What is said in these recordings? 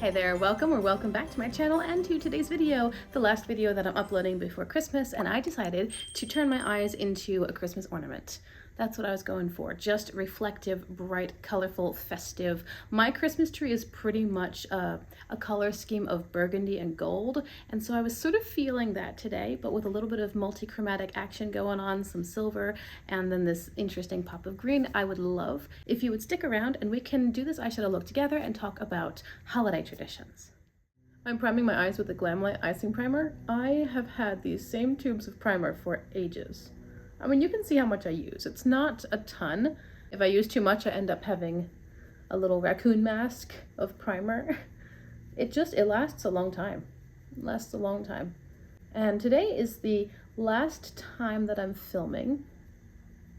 Hey there, welcome or welcome back to my channel and to today's video, the last video that I'm uploading before Christmas, and I decided to turn my eyes into a Christmas ornament. That's what I was going for, just reflective, bright, colorful, festive. My Christmas tree is pretty much a color scheme of burgundy and gold, and so I was sort of feeling that today, but with a little bit of multi-chromatic action going on, some silver, and then this interesting pop of green. I would love if you would stick around and we can do this eyeshadow look together and talk about holiday traditions. I'm priming my eyes with the Glamlight Icing Primer. I have had these same tubes of primer for ages. I mean, you can see how much I use. It's not a ton. If I use too much, I end up having a little raccoon mask of primer. It lasts a long time. It lasts a long time. And today is the last time that I'm filming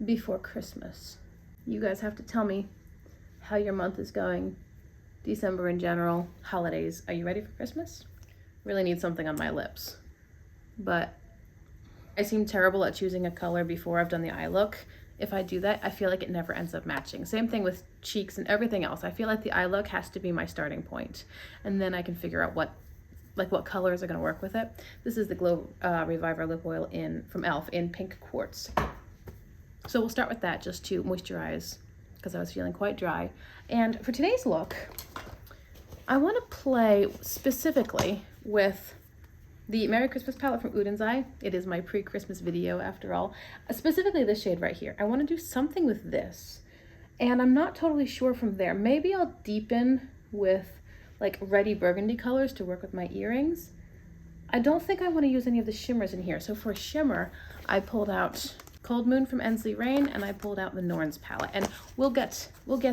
before Christmas. You guys have to tell me how your month is going. December in general, holidays. Are you ready for Christmas? Really need something on my lips. But I seem terrible at choosing a color before I've done the eye look. If I do that, I feel like it never ends up matching. Same thing with cheeks and everything else. I feel like the eye look has to be my starting point. And then I can figure out what colors are gonna work with it. This is the Glow Reviver Lip Oil from e.l.f. in Pink Quartz. So we'll start with that just to moisturize because I was feeling quite dry. And for today's look, I wanna play specifically with the Merry Christmas palette from Oden's Eye. It is my pre-Christmas video after all. Specifically this shade right here. I want to do something with this. And I'm not totally sure from there. Maybe I'll deepen with like reddy burgundy colors to work with my earrings. I don't think I want to use any of the shimmers in here. So for shimmer, I pulled out Cold Moon from Ensley Rain and I pulled out the Norns palette. And we'll get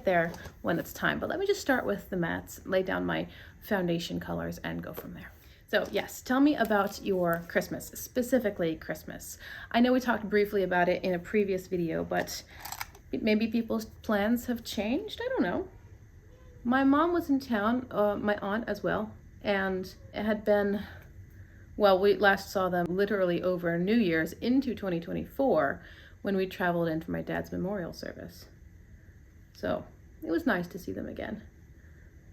there when it's time. But let me just start with the mattes, lay down my foundation colors and go from there. So yes, tell me about your Christmas, specifically Christmas. I know we talked briefly about it in a previous video, but maybe people's plans have changed. I don't know. My mom was in town, my aunt as well, and it had been, well, we last saw them literally over New Year's into 2024 when we traveled in for my dad's memorial service. So it was nice to see them again.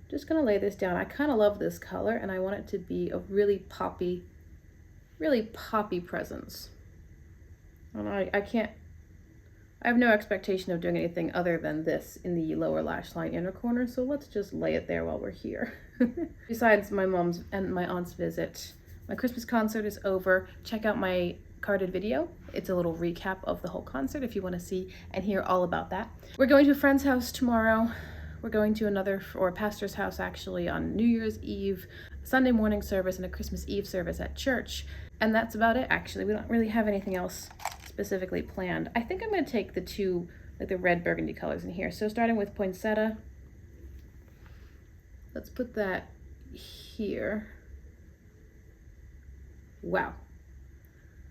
Just gonna lay this down. I kind of love this color and I want it to be a really poppy presence. And I have no expectation of doing anything other than this in the lower lash line inner corner, so let's just lay it there while we're here. Besides my mom's and my aunt's visit, my Christmas concert is over. Check out my carded video. It's a little recap of the whole concert if you want to see and hear all about that. We're going to a friend's house tomorrow. We're going to a pastor's house actually on New Year's Eve, Sunday morning service, and a Christmas Eve service at church. And that's about it, actually. We don't really have anything else specifically planned. I think I'm going to take the two, like the red burgundy colors in here. So starting with Poinsettia, let's put that here. Wow.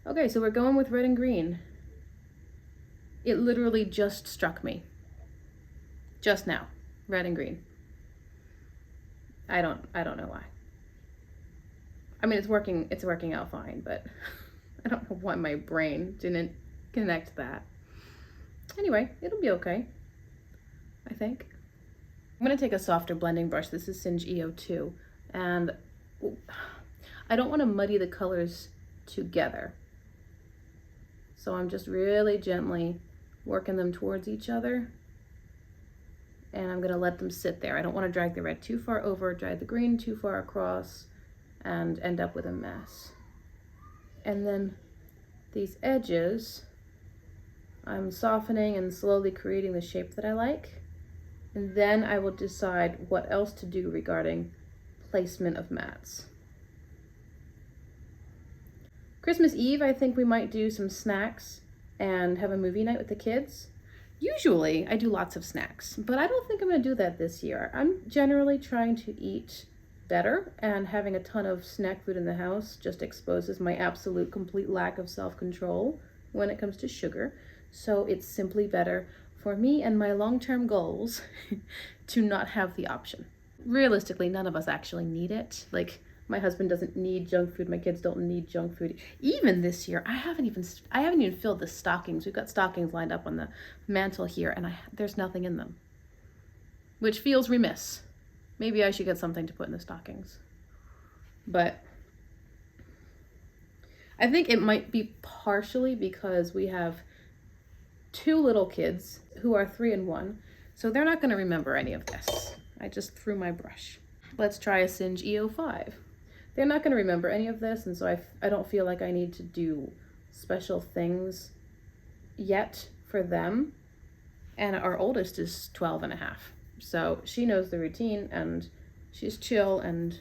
Okay, so we're going with red and green. It literally just struck me. Just now. Red and green. I don't know why. I mean, it's working out fine, but I don't know why my brain didn't connect that. Anyway, it'll be okay, I think. I'm gonna take a softer blending brush. This is Singe EO2, and I don't want to muddy the colors together. So I'm just really gently working them towards each other. And I'm gonna let them sit there. I don't wanna drag the red too far over, drag the green too far across, and end up with a mess. And then these edges, I'm softening and slowly creating the shape that I like. And then I will decide what else to do regarding placement of mattes. Christmas Eve, I think we might do some snacks and have a movie night with the kids. Usually I do lots of snacks, but I don't think I'm gonna do that this year. I'm generally trying to eat better, and having a ton of snack food in the house just exposes my absolute complete lack of self-control when it comes to sugar. So it's simply better for me and my long-term goals to not have the option. Realistically, none of us actually need it. Like, my husband doesn't need junk food. My kids don't need junk food. Even this year, I haven't even filled the stockings. We've got stockings lined up on the mantle here, and there's nothing in them, which feels remiss. Maybe I should get something to put in the stockings. But I think it might be partially because we have 2 little kids who are 3 and 1, so they're not going to remember any of this. I just threw my brush. Let's try a Singe EO5. They're not going to remember any of this, and so I don't feel like I need to do special things yet for them. And our oldest is 12 and a half, so she knows the routine and she's chill, and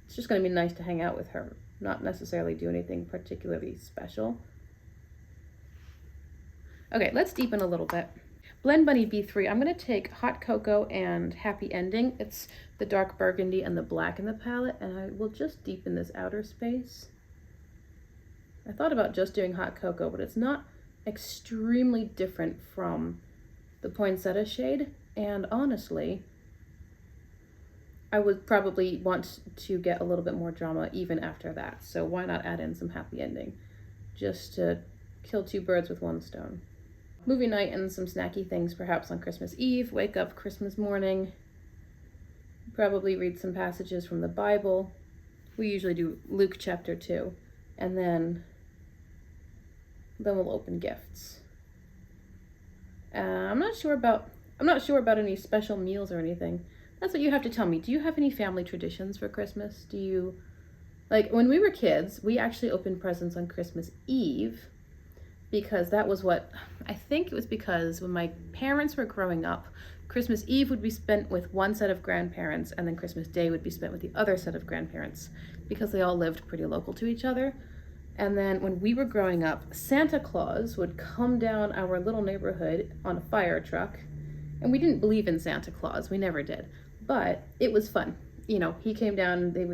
it's just going to be nice to hang out with her, not necessarily do anything particularly special. Okay, let's deepen a little bit. Blend Bunny B3, I'm going to take Hot Cocoa and Happy Ending. It's the dark burgundy and the black in the palette, and I will just deepen this outer space. I thought about just doing Hot Cocoa, but it's not extremely different from the poinsettia shade, and honestly, I would probably want to get a little bit more drama even after that, so why not add in some Happy Ending, just to kill 2 birds with 1 stone. Movie night and some snacky things perhaps on Christmas Eve, wake up Christmas morning, probably read some passages from the Bible. We usually do Luke chapter 2, and then we'll open gifts. I'm not sure about any special meals or anything. That's what you have to tell me. Do you have any family traditions for Christmas? Do you, like, when we were kids, we actually opened presents on Christmas Eve, because that was what, I think it was because when my parents were growing up, Christmas Eve would be spent with one set of grandparents, and then Christmas Day would be spent with the other set of grandparents, because they all lived pretty local to each other. And then when we were growing up, Santa Claus would come down our little neighborhood on a fire truck, and we didn't believe in Santa Claus, we never did, but it was fun. You know, he came down, they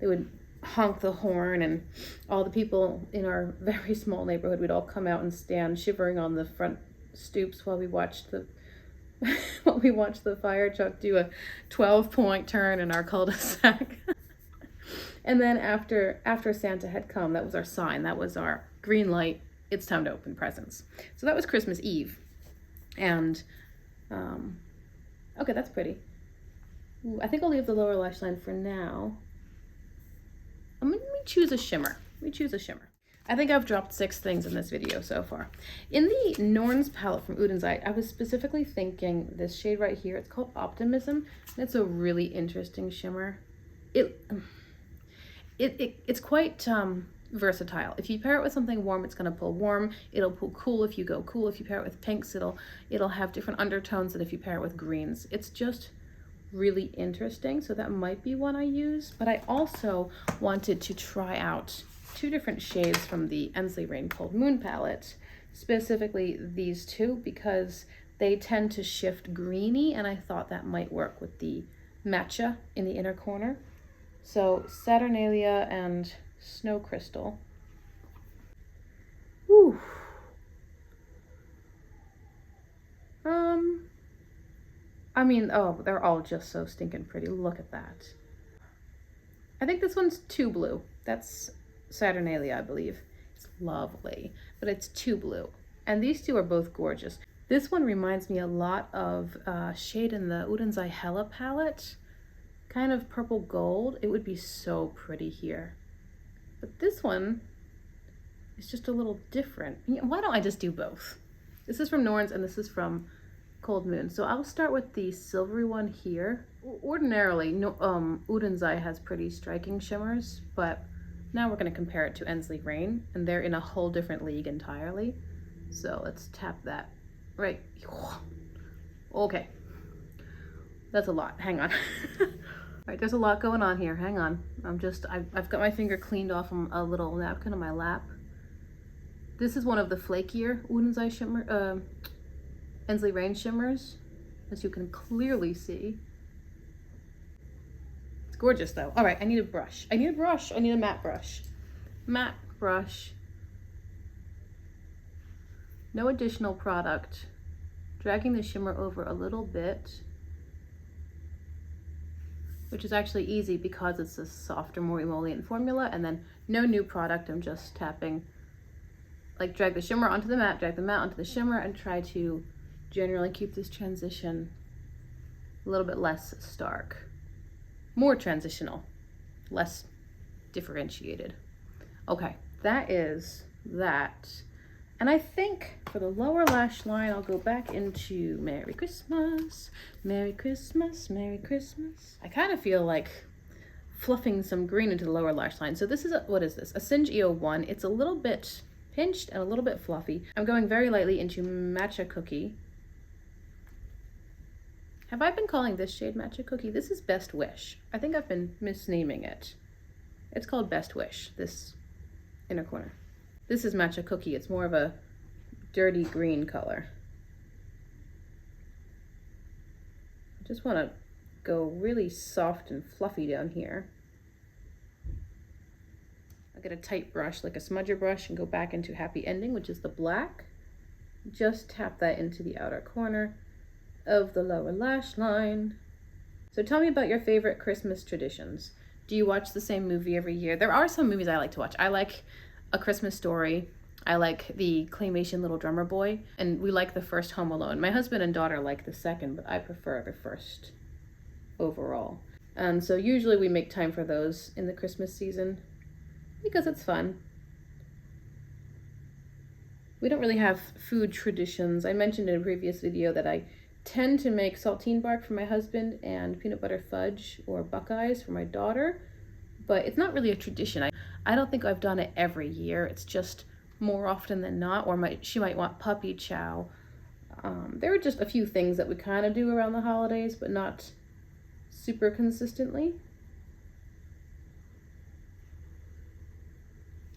would honk the horn, and all the people in our very small neighborhood would all come out and stand shivering on the front stoops while we watched the fire truck do a 12-point turn in our cul-de-sac. And then after Santa had come, that was our sign, that was our green light, it's time to open presents. So that was Christmas Eve. And okay, that's pretty. Ooh, I think I'll leave the lower lash line for now. Let me choose a shimmer. I think I've dropped 6 things in this video so far. In the Norns palette from Oden's Eye, I was specifically thinking this shade right here. It's called Optimism, and it's a really interesting shimmer. It's quite versatile. If you pair it with something warm, it's going to pull warm. It'll pull cool if you go cool. If you pair it with pinks, it'll have different undertones than if you pair it with greens. It's just really interesting, so that might be one I use. But I also wanted to try out 2 different shades from the Ensley Rain Cold Moon palette, specifically these 2, because they tend to shift greeny, and I thought that might work with the matcha in the inner corner. So Saturnalia and Snow Crystal. Whew. I mean, oh, they're all just so stinking pretty. Look at that. I think this one's too blue. That's Saturnalia, I believe. It's lovely, but it's too blue. And these 2 are both gorgeous. This one reminds me a lot of a shade in the Oden's Eye Hella palette, kind of purple gold. It would be so pretty here. But this one is just a little different. Why don't I just do both? This is from Norns and this is from Cold Moon. So I'll start with the silvery one here. Ordinarily, Oden's Eye has pretty striking shimmers, but now we're going to compare it to Ensley Rain, and they're in a whole different league entirely. So let's tap that right. Okay, that's a lot. Hang on. All right, there's a lot going on here. Hang on. I've got my finger cleaned off from a little napkin on my lap. This is one of the flakier Oden's Eye shimmer, Ensley Rain shimmers, as you can clearly see. It's gorgeous though. All right, I need a brush. I need a matte brush. Matte brush. No additional product. Dragging the shimmer over a little bit, which is actually easy because it's a softer, more emollient formula, and then no new product. I'm just tapping, like drag the shimmer onto the matte, drag the matte onto the shimmer, and try to generally keep this transition a little bit less stark. more transitional, less differentiated. Okay, that is that. And I think for the lower lash line, I'll go back into Merry Christmas, Merry Christmas, Merry Christmas. I kind of feel like fluffing some green into the lower lash line. So this is, what is this? A Singe EO1. It's a little bit pinched and a little bit fluffy. I'm going very lightly into Matcha Cookie. Have I been calling this shade Matcha Cookie? This is Best Wish. I think I've been misnaming it. It's called Best Wish, this inner corner. This is Matcha Cookie. It's more of a dirty green color. I just want to go really soft and fluffy down here. I'll get a tight brush, like a smudger brush, and go back into Happy Ending, which is the black. Just tap that into the outer corner of the lower lash line. So tell me about your favorite Christmas traditions. Do you watch the same movie every year? There are some movies I like to watch. I like A Christmas Story. I like the claymation Little Drummer Boy, and we like the first Home Alone. My husband and daughter like the second, but I prefer the first overall. And so usually we make time for those in the Christmas season because it's fun. We don't really have food traditions. I mentioned in a previous video that I tend to make saltine bark for my husband and peanut butter fudge or Buckeyes for my daughter, but it's not really a tradition. I don't think I've done it every year. It's just more often than not, or she might want puppy chow. There are just a few things that we kind of do around the holidays, but not super consistently.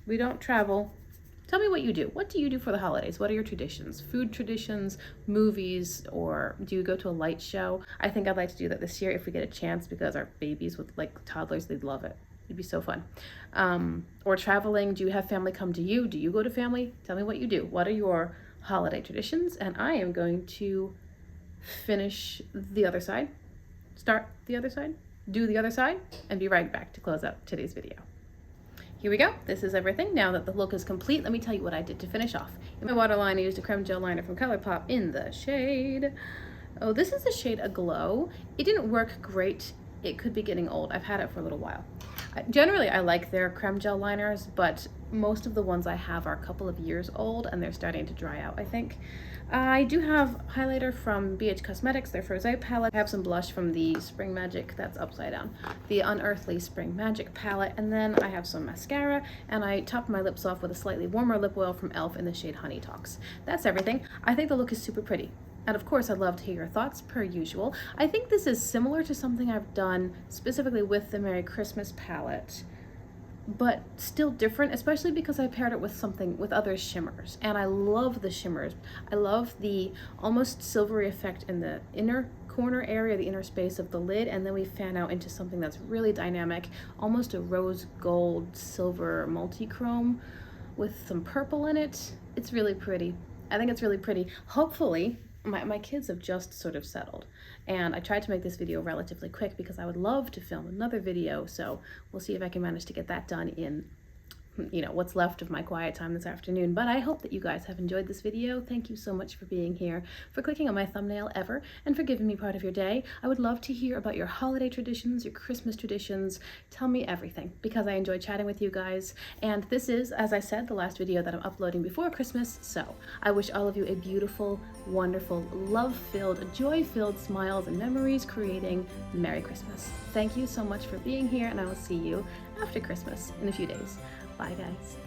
We don't travel. Tell me what you do. What do you do for the holidays? What are your traditions? Food traditions, movies, or do you go to a light show? I think I'd like to do that this year if we get a chance, because our babies with like toddlers, they'd love it. It'd be so fun. Or traveling. Do you have family come to you? Do you go to family? Tell me what you do. What are your holiday traditions? And I am going to finish the other side, start the other side, do the other side, and be right back to close out today's video. Here we go. This is everything. Now that the look is complete, let me tell you what I did to finish off. In my waterline, I used a creme gel liner from ColourPop in the shade, oh, this is the shade Aglow. It didn't work great. It could be getting old. I've had it for a little while. Generally, I like their creme gel liners, but most of the ones I have are a couple of years old and they're starting to dry out, I think. I do have highlighter from BH Cosmetics, their Frosé palette. I have some blush from the Spring Magic, that's upside down, the Unearthly Spring Magic palette, and then I have some mascara, and I topped my lips off with a slightly warmer lip oil from e.l.f. in the shade Honey Talks. That's everything. I think the look is super pretty. And of course, I'd love to hear your thoughts per usual. I think this is similar to something I've done specifically with the Merry Christmas palette, but still different, especially because I paired it with something with other shimmers. And I love the shimmers. I love the almost silvery effect in the inner corner area, the inner space of the lid, and then we fan out into something that's really dynamic, almost a rose gold silver multi-chrome with some purple in it. It's really pretty. I think it's really pretty. Hopefully, my kids have just sort of settled, and I tried to make this video relatively quick because I would love to film another video, so we'll see if I can manage to get that done in, you know, what's left of my quiet time this afternoon. But I hope that you guys have enjoyed this video. Thank you so much for being here, for clicking on my thumbnail ever, and for giving me part of your day. I would love to hear about your holiday traditions, your Christmas traditions. Tell me everything, because I enjoy chatting with you guys. And this is, as I said, the last video that I'm uploading before Christmas, so I wish all of you a beautiful, wonderful, love-filled, joy-filled smiles and memories creating Merry Christmas. Thank you so much for being here, and I will see you after Christmas in a few days. Bye, guys.